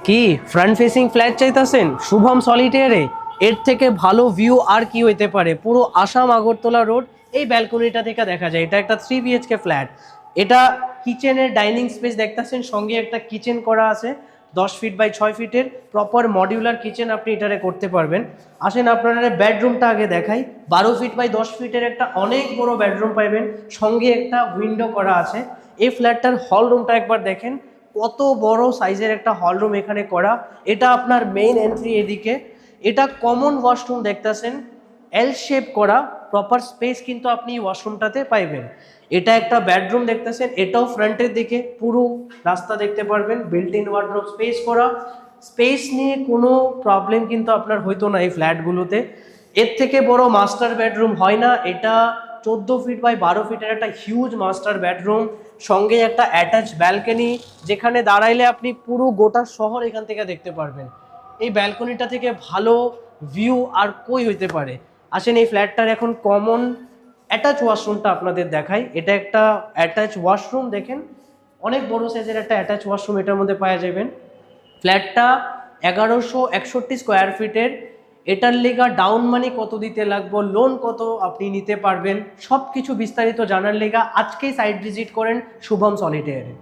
কি front facing flat চাইতেছেন শুভম সলিটেয়ারে? এর থেকে ভালো ভিউ আর কি হইতে পারে? পুরো আসাম আগরতলা রোড এই ব্যালকনিটা থেকে দেখা যায়। এটা একটা 3 BHK ফ্ল্যাট। এটা কিচেনের ডাইনিং স্পেস দেখতেছেন, সঙ্গে একটা কিচেন করা আছে 10 ফিট বাই 6 ফিটের প্রপার মডিউলার কিচেন আপনি এটারে করতে পারবেন। আসেন আপনারা বেডরুমটা আগে দেখাই। 12 ফিট বাই 10 ফিটের একটা অনেক বড় বেডরুম পাইবেন, সঙ্গে একটা উইন্ডো করা আছে। এই ফ্ল্যাটটার হল রুমটা একবার দেখেন, কত বড় সাইজের একটা হল রুম এখানে করা। এটা আপনার মেইন এন্ট্রি এদিকে। এটা কমন ওয়াশরুম দেখতেছেন, এল শেপ করা প্রপার স্পেস কিন্তু আপনি ওয়াশরুমটাতে পাইবেন। এটা একটা বেডরুম দেখতেছেন, এটাও ফ্রন্টের দিকে পুরো রাস্তা দেখতে পারবেন, বিল্ট ইন ওয়ার্ডরোব স্পেস করা। স্পেস নিয়ে কোনো প্রবলেম কিন্তু আপনার হইতো না এই ফ্ল্যাটগুলোতে। এর থেকে বড় মাস্টার বেডরুম হয় না। এটা 14 ফিট বাই 12 ফিটের একটা হিউজ মাস্টার বেডরুম, সঙ্গে একটা অ্যাটাচ ব্যালকনি, যেখানে দাঁড়াইলে আপনি পুরো গোটা শহর এখান থেকে দেখতে পারবেন। এই ব্যালকনিটা থেকে ভালো ভিউ আর কই হইতে পারে? আসেন এই ফ্ল্যাটটার এখন কমন অ্যাটাচ ওয়াশরুমটা আপনাদের দেখাই। এটা একটা অ্যাটাচ ওয়াশরুম দেখেন, অনেক বড় সাইজের একটা অ্যাটাচ ওয়াশরুম এটার মধ্যে পাওয়া যাবেন। ফ্ল্যাটটা 1161 স্কোয়ার ফিটের। এটার লেগা ডাউন মানি কত দিতে লাগবে, লোন কত আপনি নিতে পারবেন, সব কিছু বিস্তারিত জানার লেগা আজকেই সাইট ভিজিট করেন শুভম সলিটেয়ারে।